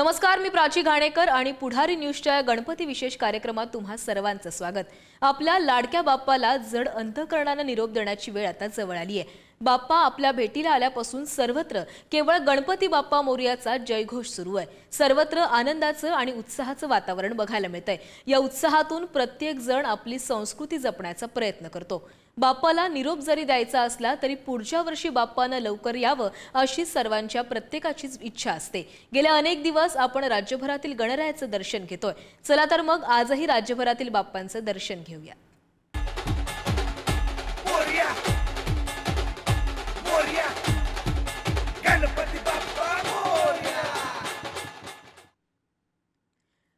नमस्कार, मी प्राची घाणेकर आणि पुढारी न्यूजच्या गणपती विशेष कार्यक्रमात तुम्हा सर्वांचं स्वागत। आपल्या लाडक्या बाप्पाला जड अंतःकरणाने निरोप देण्याची वेळ आता जवळ आली आहे। बाप्पा आपल्या भेटीला आल्यापासून सर्वत्र केवळ गणपती बाप्पा मोरयाचा जयघोष सुरू आहे। सर्वत्र आनंदाचं आणि उत्साहाचं वातावरण बघायला मिळतंय। या उत्साहातून प्रत्येक जण आपली संस्कृती जपण्याचा प्रयत्न करतो। बाप्पाला निरोप जरी द्यायचा असला तरी पुढच्या वर्षी बाप्पानं लवकर यावं अशी सर्वांच्या प्रत्येकाचीच इच्छा असते। गेल्या अनेक दिवस आपण राज्यभरातील गणरायाचं दर्शन घेतोय। चला तर मग आजही राज्यभरातील बाप्पांचं दर्शन घेऊया।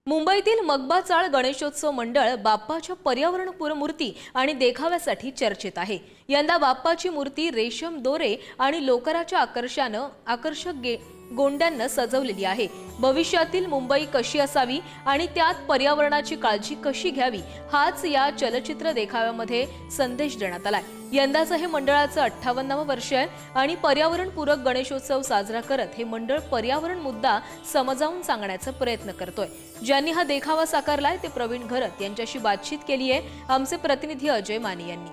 मुंबईतील मगबा चाळ गणेशोत्सव मंडळ बाप्पाच्या पर्यावरणपूरक मूर्ती आणि देखाव्यासाठी चर्चेत आहे। यंदा बाप्पाची मूर्ती रेशम दोरे आणि लोकराच्या आकर्षक गोंड्यांना सजवलेली आहे। भविष्यातील मुंबई कशी असावी आणि त्यात पर्यावरणाची काळजी कशी घ्यावी हाच या चलचित्र देखाव्यामध्ये संदेश देण्यात आलाय। यंदाचं हे मंडळाचं 58वं वर्ष आहे आणि पर्यावरणपूरक गणेशोत्सव साजरा करत हे मंडळ पर्यावरण मुद्दा समजावून सांगण्याचा प्रयत्न करतोय। ज्यांनी हा देखावा साकारलाय ते प्रवीण घरत यांच्याशी बातचीत केली आहे आमचे प्रतिनिधी अजय माने यांनी।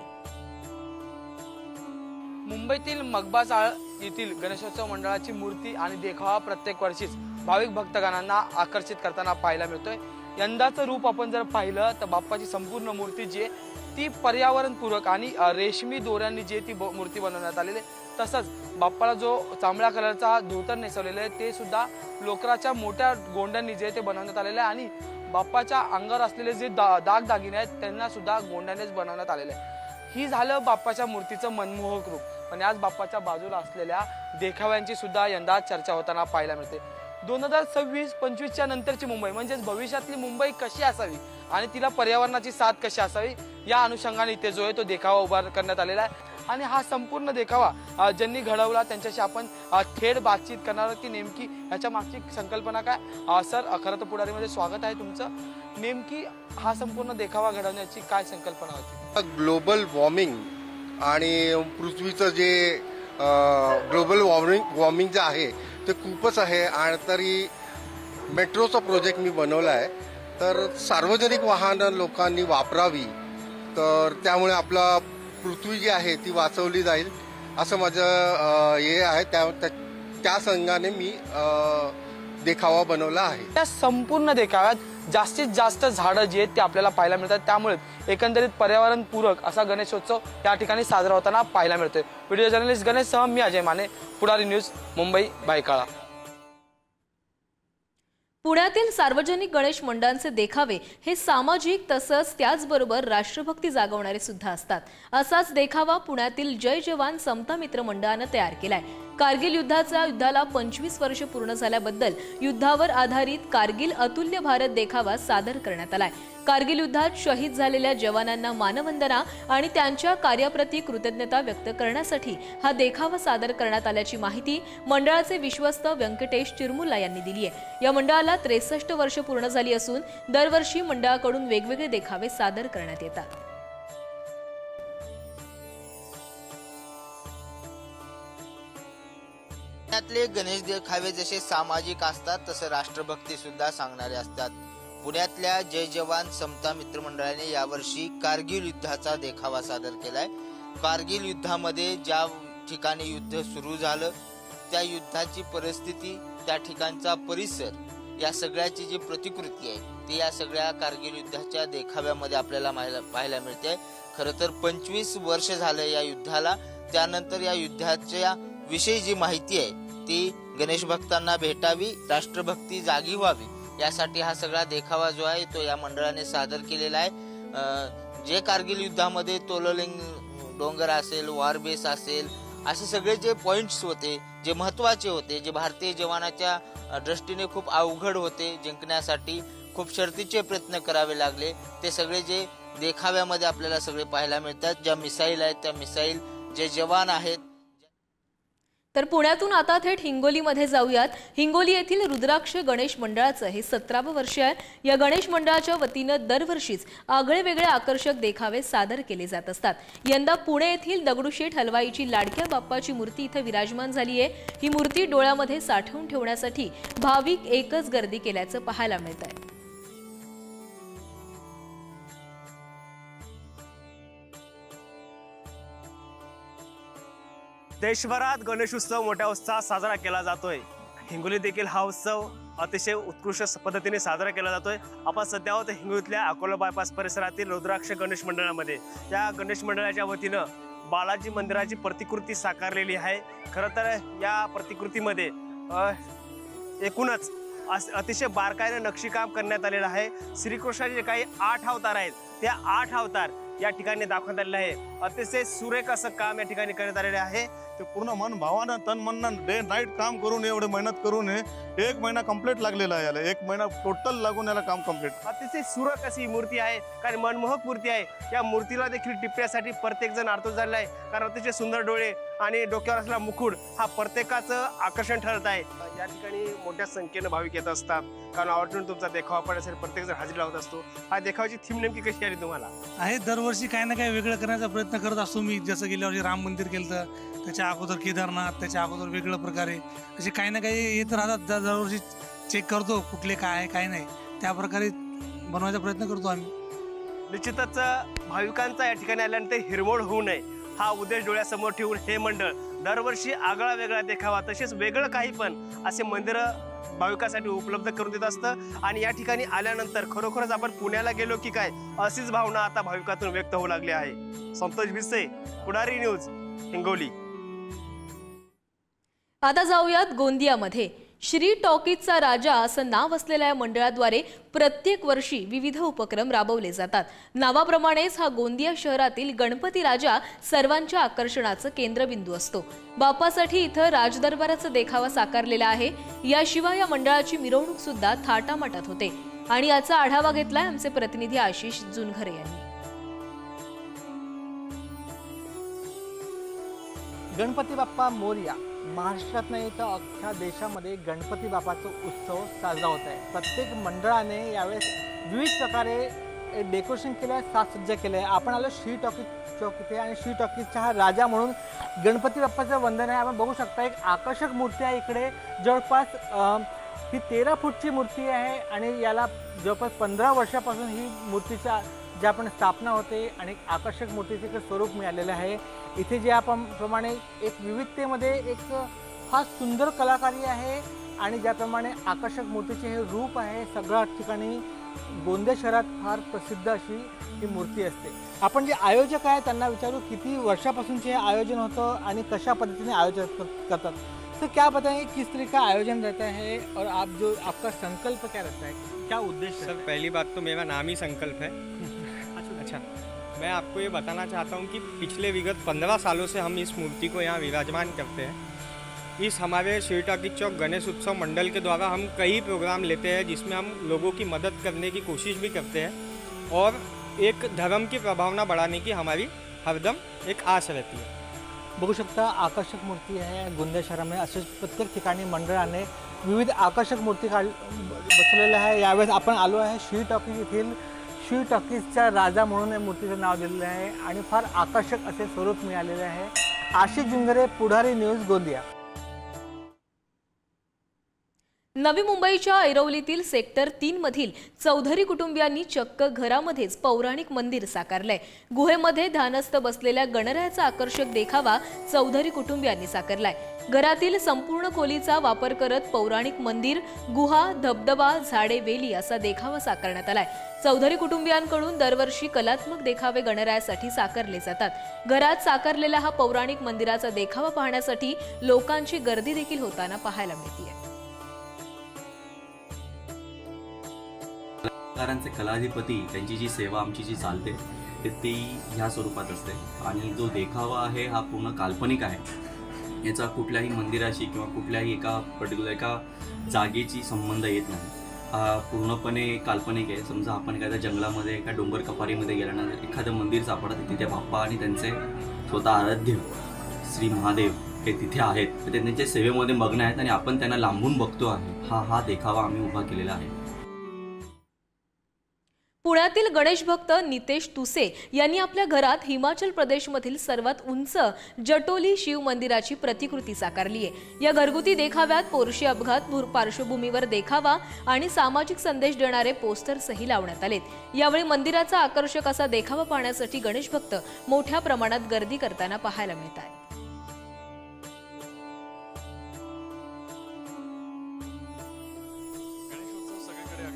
मुंबईतील मगबा चाळ येथील गणेशोत्सव मंडळाची मूर्ती आणि देखावा प्रत्येक वर्षीच भाविक भक्तगणांना आकर्षित करताना पाहायला मिळतोय। यंदाचं रूप आपण जर पाहिलं तर बाप्पाची संपूर्ण मूर्ती जी आहे ती पर्यावरणपूरक आणि रेशमी दोऱ्यांनी जी ती मूर्ती बनवण्यात आलेली आहे। तसंच बाप्पाला जो जांभळ्या कलरचा धोतर नेसवलेला आहे ते सुद्धा लोकराच्या मोठ्या गोंड्यांनी जे ते बनवण्यात आलेले आहे आणि बाप्पाच्या अंगावर असलेले जे दागदागिने आहेत त्यांना सुद्धा गोंड्यानेच बनवण्यात आलेले आहे। ही झालं बाप्पाच्या मूर्तीचं मनमोहक रूप। पण आज बाप्पाच्या बाजूला असलेल्या देखाव्यांची सुद्धा यंदा चर्चा होताना पाहायला मिळते। 2026-25च्या नंतरची मुंबई म्हणजेच भविष्यातली मुंबई कशी असावी आणि तिला पर्यावरणाची साथ कशी असावी या अनुषंगाने इथे जो आहे तो देखावा उभा करण्यात आलेला आहे। आणि हा संपूर्ण देखावा ज्यांनी घडवला त्यांच्याशी आपण थेट बातचीत करणार आहोत की नेमकी ह्याच्या मागची संकल्पना काय। सर, खरं तर पुढारीमध्ये स्वागत आहे तुमचं। नेमकी हा संपूर्ण देखावा घडवण्याची काय संकल्पना होती? ग्लोबल वॉर्मिंग आणि पृथ्वीचं जे ग्लोबल वॉर्मिंग जे आहे ते खूपच आहे आणि तरी मेट्रोचा प्रोजेक्ट मी बनवला आहे तर सार्वजनिक वाहनं लोकांनी वापरावी तर त्यामुळे आपला पृथ्वी जी आहे ती वाचवली जाईल असं माझं हे आहे। त्या संघाने मी देखावा बनवला आहे। त्या संपूर्ण देखाव्यात जास्तीत जास्त झाडं जी आहेत ते आपल्याला पाहायला मिळतात, त्यामुळे एकंदरीत पर्यावरणपूरक असा गणेशोत्सव या ठिकाणी साजरा होताना पाहायला मिळतोय। व्हिडिओ जर्नलिस्ट गणेश सह मी अजय माने, पुढारी न्यूज, मुंबई बायकाळा। पुण्यातील सार्वजनिक गणेश मंडळांचे देखावे हे सामाजिक तसंच त्याचबरोबर राष्ट्रभक्ती जागवणारे सुद्धा असतात। असाच देखावा पुण्यातील जय जवान समता मित्र मंडळाने तयार केलाय। कारगिल युद्धाला 25 वर्ष पूर्ण झाल्याबद्दल युद्धावर आधारित कारगिल अतुल्य भारत देखावा सादर करण्यात आलाय। कारगिल युद्धात शहीद झालेल्या जवानांना मानवंदना आणि त्यांच्या कार्याप्रती कृतज्ञता व्यक्त करण्यासाठी हा देखावा सादर करण्यात आल्याची माहिती मंडळाचे विश्वस्त व्यंकटेश चिरमुल्ला यांनी दिली आहे। या मंडळाला 63 वर्ष पूर्ण झाली असून दरवर्षी मंडळाकडून वेगवेगळे देखावे सादर करण्यात येतात। पुण्यातले गणेश देखावे जसे सामाजिक असतात तसे राष्ट्रभक्ती सुद्धा सांगणारे असतात। पुण्यातल्या जय जवान समता मित्र मंडळाने यावर्षी कारगिल युद्धाचा देखावा सादर केलाय। कारगिल युद्धामध्ये ज्या ठिकाणी युद्ध सुरू झालं त्या युद्धाची परिस्थिती, त्या ठिकाणचा परिसर, या सगळ्याची जी प्रतिकृती आहे ती या सगळ्या कारगिल युद्धाच्या देखाव्यामध्ये आपल्याला पाहायला मिळते। खरं तर 25 वर्ष झालं या युद्धाला, त्यानंतर या युद्धाच्या विषयी जी माहिती आहे ती गणेश भक्तांना भेटावी, राष्ट्रभक्ती जागी व्हावी यासाठी हा सगळा देखावा जो आहे तो या मंडळाने सादर केलेला आहे। जे कारगिल युद्धामध्ये तोलोलिंग डोंगर असेल, वॉरबेस असेल, असे सगळे जे पॉइंट्स होते, जे महत्वाचे होते, जे भारतीय जवानाच्या दृष्टीने खूप अवघड होते, जिंकण्यासाठी खूप शर्तीचे प्रयत्न करावे लागले, ते सगळे जे देखाव्यामध्ये आपल्याला सगळे पाहायला मिळतात। ज्या मिसाईल आहेत त्या मिसाईल, जे जवान आहेत। तर पुण्यातून आता थेट हिंगोलीमध्ये जाऊयात। हिंगोली येथील रुद्राक्ष गणेश मंडळाचं हे 17वं वर्ष आहे। या गणेश मंडळाच्या वतीनं दरवर्षीच आगळेवेगळे आकर्षक देखावे सादर केले जात असतात। यंदा पुणे येथील दगडूशेठ हलवाईची लाडक्या बाप्पाची मूर्ती इथे विराजमान झाली आहे। ही मूर्ती डोळ्यामध्ये साठवून ठेवण्यासाठी भाविक एकच गर्दी केल्याचं पाहायला मिळतंय। देशभरात गणेशोत्सव मोठ्या उत्साहात साजरा केला जातोय। हिंगोली देखील हा उत्सव अतिशय उत्कृष्ट पद्धतीने साजरा केला जातोय। आपण सध्या आहोत हिंगोलीतल्या अकोला बायपास परिसरातील रुद्राक्ष गणेश मंडळामध्ये। या गणेश मंडळाच्या वतीनं बालाजी मंदिराची प्रतिकृती साकारलेली आहे। खरं तर या प्रतिकृतीमध्ये एकूणच अतिशय बारकाईने नक्षीकाम करण्यात आलेलं आहे। श्रीकृष्णाचे जे काही 8 अवतार आहेत त्या 8 अवतार या ठिकाणी दाखवण्यात आलेले आहे। अतिशय सुरेख असं काम या ठिकाणी करण्यात आलेले आहे। ते पूर्ण मन भावानं तन मन डे नाईट काम करून एवढे मेहनत करून 1 महिना कंप्लीट लागलेला आहे। याला 1 महिना टोटल लागून याला काम कंप्लीट। अतिशय सुरेख अशी मूर्ती आहे, कारण मनमोहक मूर्ती आहे। या मूर्तीला देखील टिपण्यासाठी प्रत्येक जण आतुर झालेला आहे, कारण अतिशय सुंदर डोळे आणि डोक्यावर असलेला मुकुट हा प्रत्येकाचं आकर्षण ठरत आहे। या ठिकाणी मोठ्या संख्येने भाविक येत असतात, कारण आवर्जून तुमचा देखावा पडण्यासाठी प्रत्येक जण हजेरी लावत असतो। हा देखावाची थीम नेमकी कशी आली तुम्हाला? आहे दरवर्षी काही ना काही वेगळं करण्याचा प्रयत्न करत असतो मी। जसं गेल्या वर्षी राम मंदिर केलं, त्याच्या अगोदर केदारनाथ, त्याच्या अगोदर वेगळं प्रकारे असे काही ना काही येत राहतात। दरवर्षी चेक करतो कुठले काय आहे काय नाही, त्या प्रकारे बनवायचा प्रयत्न करतो आम्ही। निश्चितच भाविकांचा या ठिकाणी आल्यानंतर हिरमोड होऊ नये हा उद्देश डोळ्यासमोर ठेवून हे मंडळ दरवर्षी आगळा वेगळा देखावा तसेच वेगळं काही पण असे मंदिरं भाविकांसाठी उपलब्ध करून देत असतं। आणि या ठिकाणी आल्यानंतर खरोखरच आपण पुण्याला गेलो की काय अशीच भावना आता भाविकातून व्यक्त होऊ लागली आहे। संतोष भिसे, पुढारी न्यूज, हिंगोली। आता जाऊयात गोंदियामध्ये। श्री टॉकीजचा राजा असं नाव असलेल्या या मंडळाद्वारे प्रत्येक वर्षी विविध उपक्रम राबवले जातात। नावाप्रमाणेच हा गोंदिया शहरातील गणपती राजा सर्वांच्या आकर्षणाचं केंद्रबिंदू असतो। बाप्पासाठी इथं राजदरबाराचा देखावा साकारलेला आहे। याशिवाय या मंडळाची मिरवणूक सुद्धा थाटामाटात होते आणि याचा आढावा घेतलाय आमचे प्रतिनिधी आशिष जुनघरे यांनी। गणपती बाप्पा मोरया महाराष्ट्रात नाही तर अख्ख्या देशामध्ये गणपती बाप्पाचा उत्सव साजरा होत आहे। प्रत्येक मंडळाने यावेळेस विविध प्रकारे डेकोरेशन केलं आहे, साजसज्ज केलं आहे। आपण आलो श्री टॉकीज चौक इथे आणि श्री टॉकीजचा हा राजा म्हणून गणपती बाप्पाचं वंदन आहे। आपण बघू शकता एक आकर्षक मूर्ती आहे इकडे। जवळपास ही 13 फूटची मूर्ती आहे आणि याला जवळपास 15 वर्षापासून ही मूर्तीच्या जे आपण स्थापना होते आणि आकर्षक मूर्तीचे एक स्वरूप मिळालेलं आहे। इथे जे आपण प्रमाणे एक विविधतेमध्ये एक फार सुंदर कलाकारी आहे आणि ज्याप्रमाणे आकर्षक मूर्तीचे हे रूप आहे सगळ्या ठिकाणी गोंदिया शहरात फार प्रसिद्ध अशी ही मूर्ती असते। आपण जे आयोजक आहे त्यांना विचारू किती वर्षापासूनचे हे आयोजन होतं आणि कशा पद्धतीने आयोजन करतात। तो क्या बताएं किस तरह का आयोजन रहता है और आप जो आपका संकल्प क्या रहता है, क्या उद्देश्य? सर पहली बात तो मेरा नाम ही संकल्प है। अच्छा, मैं आपको ये बताना चाहता हूँ कि पिछले विगत 15 सालों से हम इस मूर्ति को यहाँ विराजमान करते हैं। इस हमारे श्री टॉकीज चौक गणेश उत्सव मंडल के द्वारा हम कई प्रोग्राम लेते हैं जिसमें हम लोगों की मदद करने की कोशिश भी करते हैं और एक धर्म की प्रभावना बढ़ाने की हमारी हरदम एक आस रहती है। बघू शकता आकर्षक मूर्ती आहे गोंदिया शहरामध्ये। असेच प्रत्येक ठिकाणी मंडळाने विविध आकर्षक मूर्ती बसवलेल्या आहे। यावेळेस आपण आलो आहे श्री टॉकीज येथील श्री टॉकीजचा राजा म्हणून या मूर्तीचं नाव दिलेलं आहे आणि फार आकर्षक असे स्वरूप मिळालेले आहे। आशिष जुंगरे, पुढारी न्यूज, गोंदिया। नवी मुंबईच्या ऐरोलीतील सेक्टर 3 मधील चौधरी कुटुंबियांनी चक्क घरामध्येच पौराणिक मंदिर साकारलंय। गुहेमध्ये ध्यानस्थ बसलेल्या गणरायाचा आकर्षक देखावा चौधरी कुटुंबियांनी साकारलाय। घरातील संपूर्ण खोलीचा वापर करत पौराणिक मंदिर, गुहा, धबधबा, झाडे, वेली असा देखावा साकारण्यात आलाय। चौधरी कुटुंबियांकडून दरवर्षी कलात्मक देखावे गणरायासाठी साकारले जातात। घरात साकारलेला हा पौराणिक मंदिराचा देखावा पाहण्यासाठी लोकांची गर्दी देखील होताना पाहायला मिळते। कलाकारांचे कलाधिपती त्यांची जी सेवा आमची जी चालते ती ह्या स्वरूपात असते आणि जो देखावा आहे हा पूर्ण काल्पनिक आहे। याचा कुठल्याही मंदिराशी किंवा कुठल्याही एका पर्टिक्युलर एका जागेची संबंध येत नाही। हा पूर्णपणे काल्पनिक आहे। समजा आपण एखाद्या जंगलामध्ये एका डोंगर कपारीमध्ये गेल्यानंतर एखादं मंदिर सापडतं, तिथे बाप्पा आणि त्यांचे स्वतः आराध्य श्री महादेव हे तिथे आहेत, ते त्यांच्या सेवेमध्ये मग्न आहेत आणि आपण त्यांना लांबून बघतो आहे. हा देखावा आम्ही उभा केलेला आहे. पुण्यातील गणेश भक्त नितेश तुसे यांनी आपल्या घरात हिमाचल प्रदेशमधील सर्वात उंच जटोली शिव मंदिराची प्रतिकृती साकारली आहे. या घरगुती देखाव्यात पोर्शे अपघात पार्श्वभूमीवर देखावा आणि सामाजिक संदेश देणारे पोस्टर्सही लावण्यात आलेत. यावेळी मंदिराचा आकर्षक असा देखावा पाहण्यासाठी गणेश भक्त मोठ्या प्रमाणात गर्दी करताना पाहायला मिळतात.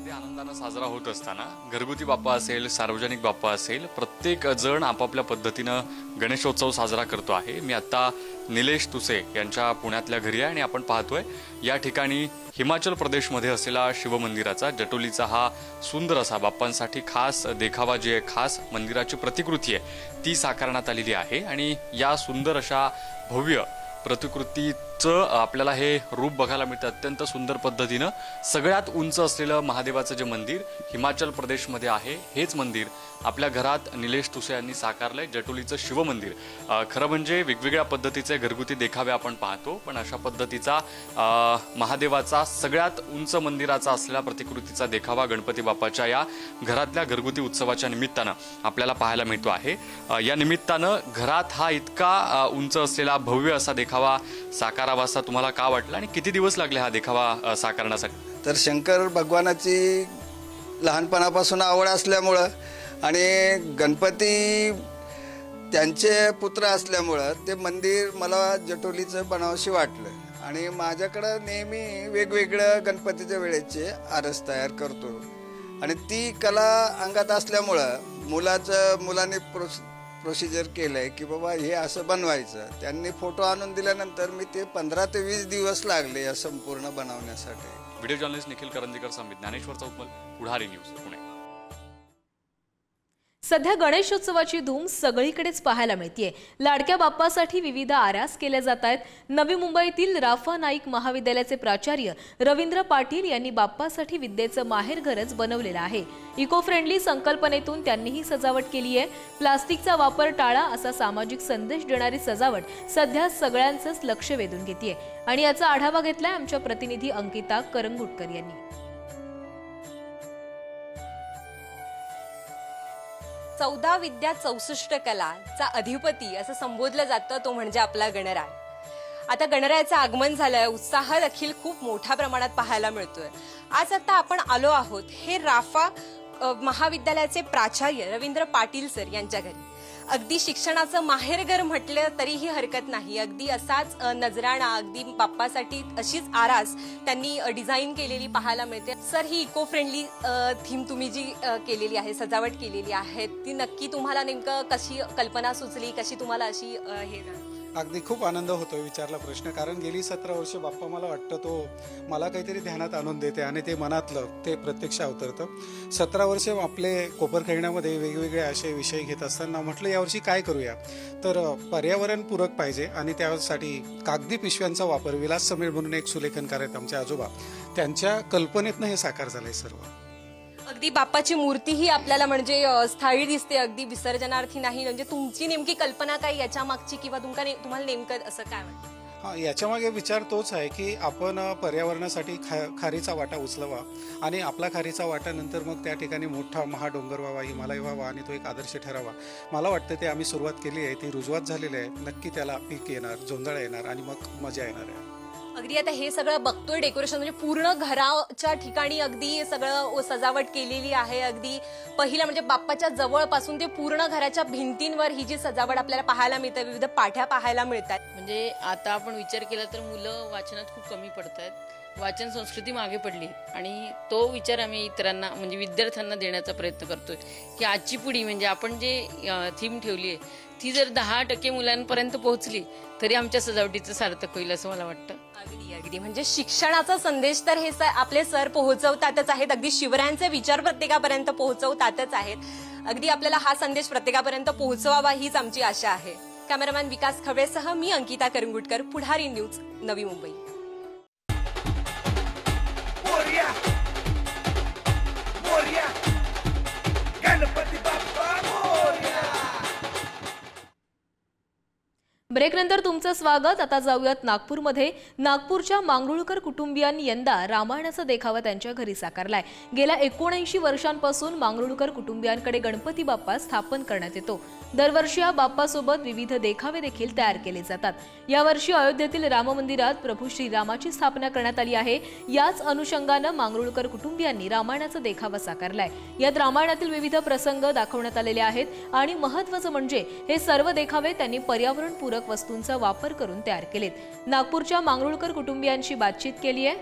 आनंदाने साजरा होत असताना घरगुती बाप्पा असेल, सार्वजनिक बाप्पा असेल, प्रत्येक जण आपापल्या पद्धतीनं गणेशोत्सव साजरा करतो आहे. मी आता निलेश तुसे यांच्या पुण्यातल्या घरी आहे आणि आपण पाहतोय या ठिकाणी हिमाचल प्रदेशमध्ये असलेला शिवमंदिराचा जटोलीचा हा सुंदर असा बाप्पांसाठी खास देखावा, जी आहे खास मंदिराची प्रतिकृती आहे ती साकारण्यात आलेली आहे. आणि या सुंदर अशा भव्य प्रतिकृतीचं आपल्याला हे रूप बघायला मिळतं. अत्यंत सुंदर पद्धतीनं सगळ्यात उंच असलेलं महादेवाचं जे मंदिर हिमाचल प्रदेशमध्ये आहे, हेच मंदिर आपल्या घरात निलेश तुसे यांनी साकारलंय, जटोलीचं शिवमंदिर. खरं म्हणजे वेगवेगळ्या पद्धतीचे घरगुती देखावे आपण पाहतो, पण अशा पद्धतीचा महादेवाचा सगळ्यात उंच मंदिराचा असलेला प्रतिकृतीचा देखावा गणपती बाप्पाच्या या घरातल्या घरगुती उत्सवाच्या निमित्तानं आपल्याला पाहायला मिळतो आहे. या निमित्तानं घरात हा इतका उंच असलेला भव्य असा देखावा साकारावा असा तुम्हाला का वाटला आणि किती दिवस लागले हा देखावा साकारण्यासाठी? तर शंकर भगवानाची लहानपणापासून आवड असल्यामुळं आणि गणपती त्यांचे पुत्र असल्यामुळं ते मंदिर मला जटोलीचं बनावशी वाटलं आणि माझ्याकडं नेहमी वेगवेगळ्या गणपतीच्या वेळेचे आरस तयार करतो आणि ती कला अंगात असल्यामुळं मुलाने प्रोसिजर केलंय की बाबा हे असं बनवायचं. त्यांनी फोटो आणून दिल्यानंतर मी ते 15 ते 20 दिवस लागले या संपूर्ण बनवण्यासाठी. व्हिडिओ जर्नलिस्ट निखिल करंदीकर समित, ज्ञानेश्वर चौकमल, पुढारी न्यूज, पुणे. सध्या गणेशोत्सवाची धूम सगळीकडेच पाहायला मिळतेय. लाडक्या बाप्पासाठी विविध आरास केल्या जात आहेत. नवी मुंबईतील राफा नाईक महाविद्यालयाचे प्राचार्य रवींद्र पाटील यांनी बाप्पासाठी विद्येचं माहेरघरच बनवलेलं आहे. इको फ्रेंडली संकल्पनेतून त्यांनी ही सजावट केली आहे. प्लास्टिकचा वापर टाळा असा सामाजिक संदेश देणारी सजावट सध्या सगळ्यांचंच लक्ष वेधून घेतेय आणि याचा आढावा घेतलाय आमच्या प्रतिनिधी अंकिता करंगुटकर यांनी. 14 विद्या 64 कलाचा अधिपती असं संबोधलं जातं, तो म्हणजे आपला गणराय. आता गणरायाचं आगमन झालंय, उत्साह देखील खूप मोठ्या प्रमाणात पाहायला मिळतोय. आज आता आपण आलो आहोत हे राफा महाविद्यालयाचे प्राचार्य रवींद्र पाटील सर यांच्या घरी. अगदी शिक्षणाचं माहेरघर म्हटलं तरीही हरकत नाही. अगदी असाच नजराणा, अगदी बाप्पासाठी अशीच आरास त्यांनी डिझाईन केलेली पाहायला मिळते. सर, ही इको फ्रेंडली थीम तुम्ही जी केलेली आहे, सजावट केलेली आहे, ती नक्की तुम्हाला नेमकं कशी कल्पना सुचली, कशी तुम्हाला अशी हे? अगदी खूप आनंद होतो विचारला प्रश्न, कारण गेली 17 वर्ष बाप्पा मला वाटतं तो मला काहीतरी ध्यानात आणून देते आणि ते मनातलं ते प्रत्यक्ष अवतरतं. 17 वर्ष आपले कोपर खेळण्यामध्ये वेगवेगळे असे विषय घेत असताना म्हटलं यावर्षी काय करूया, तर पर्यावरणपूरक पाहिजे आणि त्यासाठी कागदी पिशव्यांचा वापर, विलास समीर म्हणून एक सुलेखनकार आहेत आमचे आजोबा, त्यांच्या कल्पनेतनं हे साकार झालंय सर्व. अगदी बाप्पाची मूर्ती ही आपल्याला म्हणजे स्थायी दिसते, अगदी विसर्जनार्थी नाही. म्हणजे तुमची नेमकी कल्पना काय याच्या मागची, किंवा तुम्हाला नेमकं असं काय वाटतं? हां, याच्यामागे विचार तोच आहे की आपण पर्यावरणासाठी खारीचा वाटा उचलावा आणि आपला खारीचा वाटा नंतर मग त्या ठिकाणी मोठा महाडोंगर व्हावा, हिमालय व्हावा आणि तो एक आदर्श ठरावा. मला वाटतं ते आम्ही सुरुवात केली आहे, ती रुजवात झालेली आहे. नक्की त्याला पीक येणार, जोंधळा येणार आणि मग मजा येणार आहे. अगदी आता हे सगळं बघतोय डेकोरेशन, म्हणजे पूर्ण घराच्या ठिकाणी अगदी सगळं सजावट केलेली आहे. अगदी पहिला म्हणजे बाप्पाच्या जवळपासून ते पूर्ण घराच्या भिंतींवर ही जी सजावट आपल्याला पाहायला मिळते, विविध पाठ्या पाहायला मिळतात. म्हणजे आता आपण विचार केला तर मुलं वाचनात खूप कमी पडत आहेत, वाचन संस्कृती मागे पडली आणि तो विचार आम्ही इतरांना म्हणजे विद्यार्थ्यांना देण्याचा प्रयत्न करतोय की आजची पिढी म्हणजे आपण जे थीम ठेवली आहे ती जर 10% मुलांपर्यंत पोहोचली तरी आमच्या सजावटीचं सार्थक होईल असं मला वाटतं. अगदी अगदी म्हणजे शिक्षणाचा संदेश तर हे आपले सर पोहोचवतातच आहेत, अगदी शिवरायांचे विचार प्रत्येकापर्यंत पोहोचवतातच आहेत. अगदी आपल्याला हा संदेश प्रत्येकापर्यंत पोहोचवावा हीच आमची आशा आहे. कॅमेरामॅन विकास खवळेसह मी अंकिता करंगुटकर, पुढारी न्यूज, नवी मुंबई. ब्रेकनंतर तुमचं स्वागत। आता जाऊयात नागपूरमध्ये। नागपूरच्या मांगरुळकर कुटुंबियांनी यंदा रामायणाचा देखावा त्यांच्या घरी साकारलाय। गेल्या 79 वर्षांपासून मांगरुळकर कुटुंबियांकडे गणपती बाप्पा स्थापन करण्यात येतो। दरवर्षी या बाप्पासोबत विविध देखावे देखील तयार केले जातात। यावर्षी अयोध्येतील राम मंदिरात प्रभू श्रीरामाची स्थापना करण्यात आली आहे। याच अनुषंगाने मांगरुळकर कुटुंबियांनी रामायणाचा देखावा साकारलाय। यात रामायणातील विविध प्रसंग दाखवण्यात आलेले आहेत आणि महत्त्वाचं म्हणजे हे सर्व देखावे त्यांनी पर्यावरणपूरक वस्तूंचा वापर करून तयार केलेत। नागपूरच्या मांगरुळकर कुटुंबियांशी बातचीत केली आहे,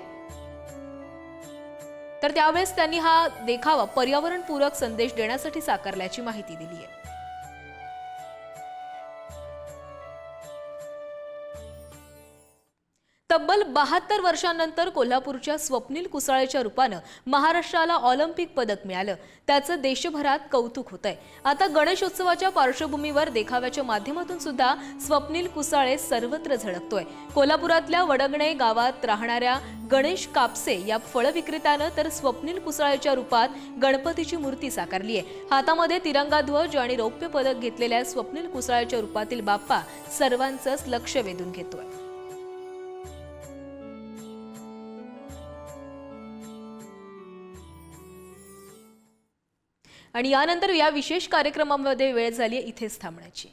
तर त्यावेळेस त्यांनी हा देखावा पर्यावरणपूरक संदेश देण्यासाठी साकारल्याची माहिती दिली आहे। तब्बल 72 वर्षांनंतर कोल्हापूरच्या स्वप्नील कुसाळेच्या रूपानं महाराष्ट्राला ऑलिम्पिक पदक मिळालं। त्याचं देशभरात कौतुक होतंय। आता गणेशोत्सवाच्या पार्श्वभूमीवर देखाव्याच्या माध्यमातून सुद्धा स्वप्नील कुसाळे सर्वत्र झळकतोय। कोल्हापुरातल्या वडगणे गावात राहणाऱ्या गणेश कापसे या फळ विक्रेत्यानं तर स्वप्नील कुसाळेच्या रूपात गणपतीची मूर्ती साकारली आहे। हातामध्ये तिरंगा ध्वज आणि रौप्य पदक घेतलेल्या स्वप्नील कुसाळेच्या रूपातील बाप्पा सर्वांचंच लक्ष वेधून घेतोय। आणि यानंतर या विशेष कार्यक्रमामध्ये वेळ झाली इथेच थांबण्याची।